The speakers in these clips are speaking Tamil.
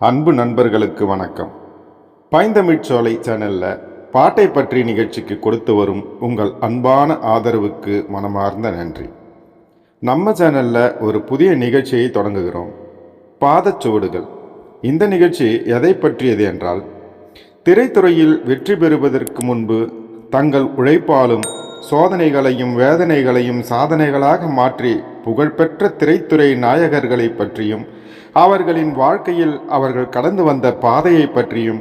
அன்பு நண்பர்களுக்கு வணக்கம். பைந்தமிழ்ச்சோலை சேனலில் பாட்டை பற்றி நிகழ்ச்சிக்கு கொடுத்து வரும் உங்கள் அன்பான ஆதரவுக்கு மனமார்ந்த நன்றி. நம்ம சேனலில் ஒரு புதிய நிகழ்ச்சியை தொடங்குகிறோம், பாதச்சுவடுகள். இந்த நிகழ்ச்சி எதை பற்றியது என்றால், திரைத்துறையில் வெற்றி பெறுவதற்கு முன்பு தங்கள் உழைப்பாலும் சோதனைகளையும் வேதனைகளையும் சாதனைகளாக மாற்றி புகழ்பெற்ற திரைத்துறை நாயகர்களை பற்றியும் அவர்களின் வாழ்க்கையில் அவர்கள் கடந்து வந்த பாதையை பற்றியும்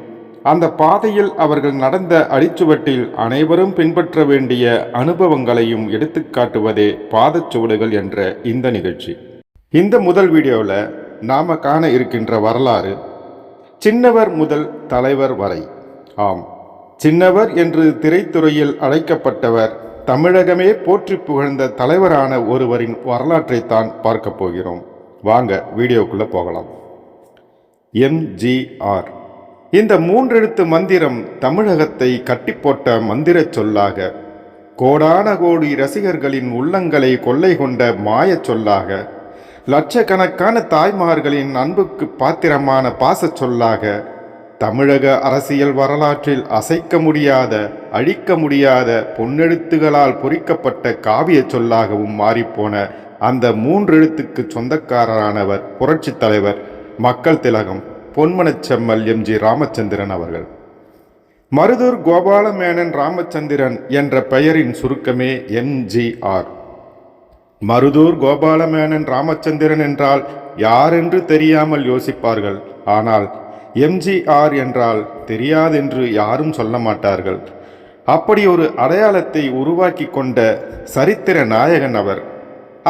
அந்த பாதையில் அவர்கள் நடந்த அடிச்சுவட்டில் அனைவரும் பின்பற்ற வேண்டிய அனுபவங்களையும் எடுத்துக்காட்டுவதே பாதச்சுவடுகள் என்ற இந்த நிகழ்ச்சி. இந்த முதல் வீடியோவில் நாம் காண இருக்கின்ற வரலாறு சின்னவர் முதல் தலைவர் வரை. ஆம், சின்னவர் என்று திரைத்துறையில் அழைக்கப்பட்டவர், தமிழகமே போற்றி புகழ்ந்த தலைவரான ஒருவரின் வரலாற்றைத்தான் பார்க்க போகிறோம். வாங்க வீடியோக்குள்ள போகலாம். எம்ஜிஆர். இந்த மூன்றெழுத்து மந்திரம் தமிழகத்தை கட்டி போட்ட மந்திர சொல்லாக, கோடான கோடி ரசிகர்களின் உள்ளங்களை கொள்ளை கொண்ட மாய சொல்லாக, லட்சக்கணக்கான தாய்மார்களின் அன்புக்கு பாத்திரமான பாச சொல்லாக, தமிழக அரசியல் வரலாற்றில் அசைக்க முடியாத அழிக்க முடியாத பொன்னெழுத்துகளால் பொறிக்கப்பட்ட காவிய சொல்லாகவும் மாறிப்போன அந்த மூன்றெழுத்துக்கு சொந்தக்காரரானவர் புரட்சி தலைவர், மக்கள் திலகம், பொன்மனச் செம்மல் எம்ஜி ராமச்சந்திரன் அவர்கள். மருதூர் கோபாலமேனன் ராமச்சந்திரன் என்ற பெயரின் சுருக்கமே எம்ஜிஆர். மருதூர் கோபாலமேனன் ராமச்சந்திரன் என்றால் யாரென்று தெரியாமல் யோசிப்பார்கள். ஆனால் எம்ஜிஆர் என்றால் தெரியாதென்று யாரும் சொல்ல மாட்டார்கள். அப்படி ஒரு அடையாளத்தை உருவாக்கி கொண்ட சரித்திர நாயகன் அவர்.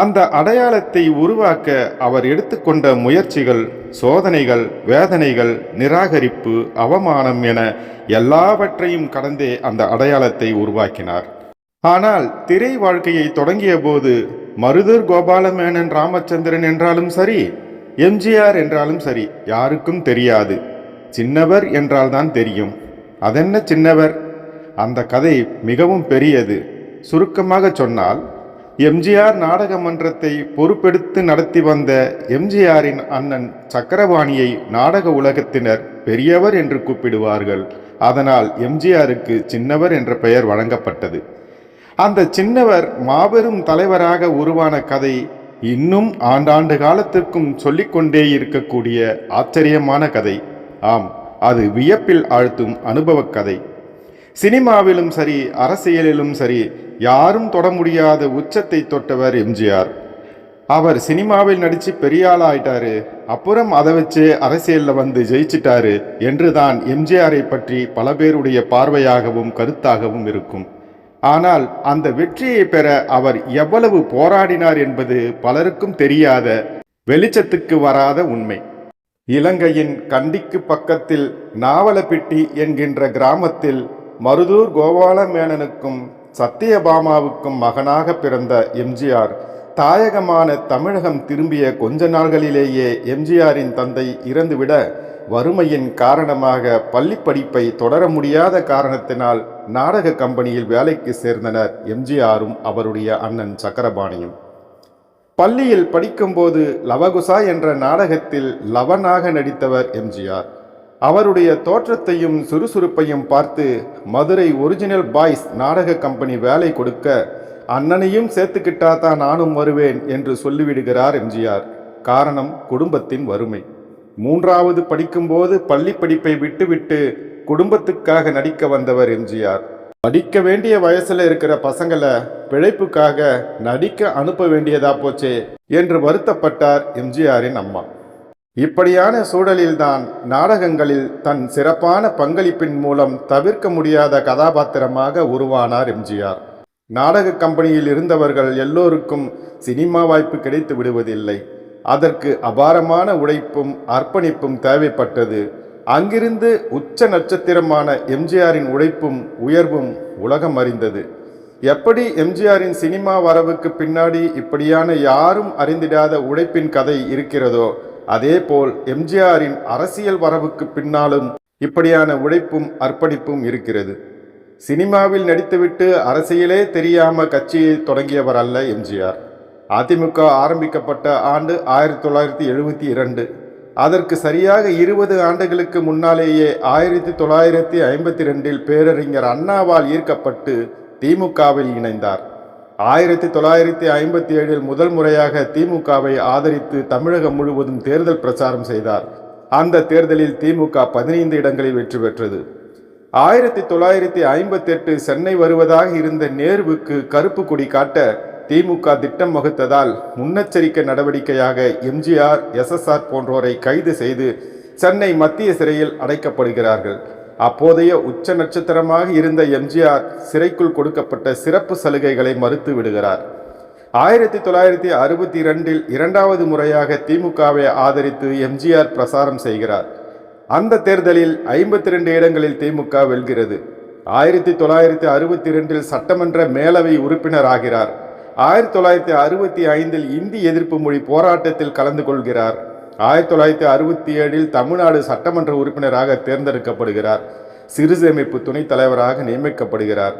அந்த அடையாளத்தை உருவாக்க அவர் எடுத்துக்கொண்ட முயற்சிகள், சோதனைகள், வேதனைகள், நிராகரிப்பு, அவமானம் என எல்லாவற்றையும் கடந்தே அந்த அடையாளத்தை உருவாக்கினார். ஆனால் திரை வாழ்க்கையை தொடங்கிய போது மருதூர் கோபாலமேனன் ராமச்சந்திரன் என்றாலும் சரி, எம்ஜிஆர் என்றாலும் சரி, யாருக்கும் தெரியாது. சின்னவர் என்றால்தான் தெரியும். அதென்ன சின்னவர்? அந்த கதை மிகவும் பெரியது. சுருக்கமாக சொன்னால், எம்ஜிஆர் நாடக மன்றத்தை பொறுப்பெடுத்து நடத்தி வந்த எம்ஜிஆரின் அண்ணன் சக்கரபாணியை நாடக உலகத்தினர் பெரியவர் என்று கூப்பிடுவார்கள். அதனால் எம்ஜிஆருக்கு சின்னவர் என்ற பெயர் வழங்கப்பட்டது. அந்த சின்னவர் மாபெரும் தலைவராக உருவான கதை இன்னும் ஆண்டாண்டு காலத்திற்கும் சொல்லிக்கொண்டே இருக்கக்கூடிய ஆச்சரியமான கதை. ஆம், அது வியப்பில் ஆழ்த்தும் அனுபவ கதை. சினிமாவிலும் சரி, அரசியலிலும் சரி, யாரும் தொட முடியாத உச்சத்தை தொட்டவர் எம்ஜிஆர். அவர் சினிமாவில் நடித்து பெரிய ஆளாயிட்டாரு, அப்புறம் அதை வச்சு அரசியலில் வந்து ஜெயிச்சிட்டாரு என்றுதான் எம்ஜிஆரை பற்றி பல பேருடைய பார்வையாகவும் கருத்தாகவும் இருக்கும். ஆனால் அந்த வெற்றியை பெற அவர் எவ்வளவு போராடினார் என்பது பலருக்கும் தெரியாத, வெளிச்சத்துக்கு வராத உண்மை. இலங்கையின் கண்டிக்கு பக்கத்தில் நாவலப்பிட்டி என்கின்ற கிராமத்தில் மருதூர் கோபாலமேனனுக்கும் சத்தியபாமாவுக்கும் மகனாக பிறந்த எம்ஜிஆர் தாயகமான தமிழகம் திரும்பிய கொஞ்ச நாள்களிலேயே எம்ஜிஆரின் தந்தை இறந்துவிட, வறுமையின் காரணமாக பள்ளி படிப்பை தொடர முடியாத காரணத்தினால் நாடக கம்பெனியில் வேலைக்கு சேர்ந்தனர் எம்ஜிஆரும் அவருடைய அண்ணன் சக்கரபாணியும். பள்ளியில் படிக்கும்போது லவகுசா என்ற நாடகத்தில் லவனாக நடித்தவர் எம்ஜிஆர். அவருடைய தோற்றத்தையும் சுறுசுறுப்பையும் பார்த்து மதுரை ஒரிஜினல் பாய்ஸ் நாடக கம்பெனி வேலை கொடுக்க, அண்ணனையும் சேர்த்துக்கிட்டா தான் நானும் வருவேன் என்று சொல்லிவிடுகிறார் எம்ஜிஆர். காரணம் குடும்பத்தின் வறுமை. மூன்றாவது படிக்கும்போது பள்ளி படிப்பை விட்டுவிட்டு குடும்பத்துக்காக நடிக்க வந்தவர் எம்ஜிஆர். படிக்க வேண்டிய வயசுல இருக்கிற பசங்களை பிழைப்புக்காக நடிக்க அனுப்ப வேண்டியதா போச்சே என்று வருத்தப்பட்டார் எம்ஜிஆரின் அம்மா. இப்படியான சூழலில்தான் நாடகங்களில் தன் சிறப்பான பங்களிப்பின் மூலம் தவிர்க்க முடியாத கதாபாத்திரமாக உருவானார் எம்ஜிஆர். நாடக கம்பெனியில் இருந்தவர்கள் எல்லோருக்கும் சினிமா வாய்ப்பு கிடைத்து விடுவதில்லை. அதற்கு அபாரமான உழைப்பும் அர்ப்பணிப்பும் தேவைப்பட்டது. அங்கிருந்து உச்ச நட்சத்திரமான எம்ஜிஆரின் உழைப்பும் உயர்வும் உலகம் அறிந்தது. எப்படி எம்ஜிஆரின் சினிமா வரவுக்கு பின்னாடி இப்படியான யாரும் அறிந்திடாத உழைப்பின் கதை இருக்கிறதோ, அதேபோல் எம்ஜிஆரின் அரசியல் வரவுக்கு பின்னாலும் இப்படியான உழைப்பும் அர்ப்பணிப்பும் இருக்கிறது. சினிமாவில் நடித்துவிட்டு அரசியலே தெரியாம கட்சியை தொடங்கியவர் அல்ல எம்ஜிஆர். அதிமுக ஆரம்பிக்கப்பட்ட ஆண்டு 1972. அதற்கு சரியாக 20 ஆண்டுகளுக்கு முன்னாலேயே 1952 பேரறிஞர் அண்ணாவால் ஈர்க்கப்பட்டு திமுகவில் இணைந்தார். 1957 முதல் முறையாக திமுகவை ஆதரித்து தமிழகம் முழுவதும் தேர்தல் பிரச்சாரம் செய்தார். அந்த தேர்தலில் திமுக 15 இடங்களில் வெற்றி பெற்றது. 1958 சென்னை வருவதாக இருந்த நேருவுக்கு கருப்பு கொடி காட்ட திமுக திட்டம் வகுத்ததால் முன்னெச்சரிக்கை நடவடிக்கையாக எம்ஜிஆர், எஸ்எஸ்ஆர் போன்றோரை கைது செய்து சென்னை மத்திய சிறையில் அடைக்கப்படுகிறார்கள். அப்போதைய உச்ச நட்சத்திரமாக இருந்த எம்ஜிஆர் சிறைக்குள் கொடுக்கப்பட்ட சிறப்பு சலுகைகளை மறுத்து விடுகிறார். 1962 இரண்டாவது முறையாக திமுகவை ஆதரித்து எம்ஜிஆர் பிரசாரம் செய்கிறார். அந்த தேர்தலில் 52 இடங்களில் திமுக வெல்கிறது. 1962 சட்டமன்ற மேலவை உறுப்பினர் ஆகிறார். 1965 இந்தி எதிர்ப்பு மொழி போராட்டத்தில் கலந்து கொள்கிறார். 1967 தமிழ்நாடு சட்டமன்ற உறுப்பினராக தேர்ந்தெடுக்கப்படுகிறார். சிறுசேமிப்பு துணைத் தலைவராக நியமிக்கப்படுகிறார்.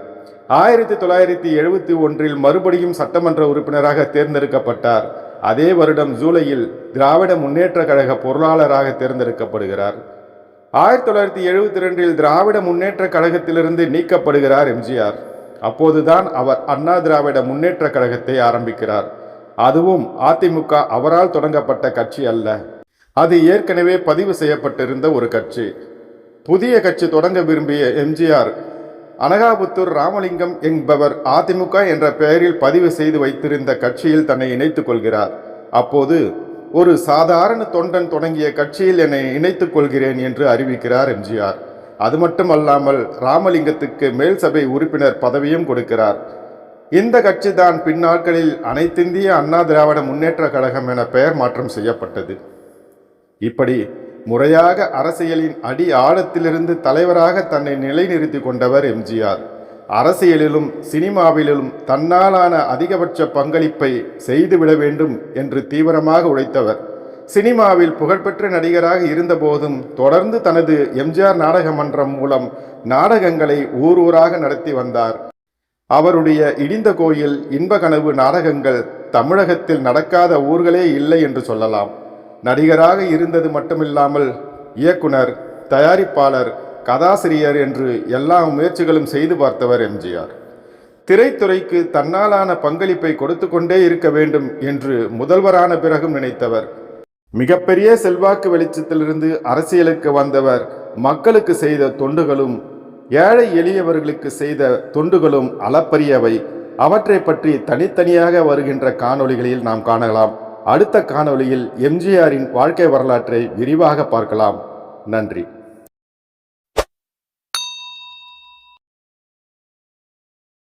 1971 மறுபடியும் சட்டமன்ற உறுப்பினராக தேர்ந்தெடுக்கப்பட்டார். அதே வருடம் ஜூலையில் திராவிட முன்னேற்ற கழக பொருளாளராக தேர்ந்தெடுக்கப்படுகிறார். 1972 திராவிட முன்னேற்ற கழகத்திலிருந்து நீக்கப்படுகிறார் எம்ஜிஆர். அப்போதுதான் அவர் அண்ணா திராவிட முன்னேற்ற கழகத்தை ஆரம்பிக்கிறார். அதுவும் அதிமுக அவரால் தொடங்கப்பட்ட கட்சி அல்ல, அது ஏற்கனவே பதிவு செய்யப்பட்டிருந்த ஒரு கட்சி. புதிய கட்சி தொடங்க விரும்பிய எம்ஜிஆர் அனகாபுத்தூர் ராமலிங்கம் என்பவர் அதிமுக என்ற பெயரில் பதிவு செய்து வைத்திருந்த கட்சியில் தன்னை இணைத்துக் கொள்கிறார். அப்போது ஒரு சாதாரண தொண்டன் தொடங்கிய கட்சியில் என்னை இணைத்துக் கொள்கிறேன் என்று அறிவிக்கிறார் எம்ஜிஆர். அது மட்டுமல்லாமல் ராமலிங்கத்துக்கு மேல் சபை உறுப்பினர் பதவியும் கொடுக்கிறார். இந்த கட்சி தான் பின்னாட்களில் அனைத்திந்திய அண்ணா திராவிட முன்னேற்ற கழகம் என பெயர் மாற்றம் செய்யப்பட்டது. இப்படி முறையாக அரசியலின் அடி ஆழத்திலிருந்து தலைவராக தன்னை நிலைநிறுத்தி கொண்டவர் எம்ஜிஆர். அரசியலிலும் சினிமாவிலும் தன்னாலான அதிகபட்ச பங்களிப்பை செய்துவிட வேண்டும் என்று தீவிரமாக உழைத்தவர். சினிமாவில் புகழ்பெற்ற நடிகராக இருந்தபோதும் தொடர்ந்து தனது எம்ஜிஆர் நாடக மன்றம் மூலம் நாடகங்களை ஊராக நடத்தி வந்தார். அவருடைய இடிந்த கோயில், இன்ப கனவு நாடகங்கள் தமிழகத்தில் நடக்காத ஊர்களே இல்லை என்று சொல்லலாம். நடிகராக இருந்தது மட்டுமில்லாமல் இயக்குனர், தயாரிப்பாளர், கதாசிரியர் என்று எல்லா முயற்சிகளும் செய்து பார்த்தவர் எம்ஜிஆர். திரைத்துறைக்கு தன்னாலான பங்களிப்பை கொடுத்து கொண்டே இருக்க வேண்டும் என்று முதல்வரான பிறகும் நினைத்தவர். மிகப்பெரிய செல்வாக்கு வெளிச்சத்திலிருந்து அரசியலுக்கு வந்தவர் மக்களுக்கு செய்த தொண்டுகளும் ஏழை எளியவர்களுக்கு செய்த தொண்டுகளும் அளப்பரியவை. அவற்றை பற்றி தனித்தனியாக வருகின்ற காணொளிகளில் நாம் காணலாம். அடுத்த காணொளியில் எம்ஜிஆரின் வாழ்க்கை வரலாற்றை விரிவாக பார்க்கலாம். நன்றி.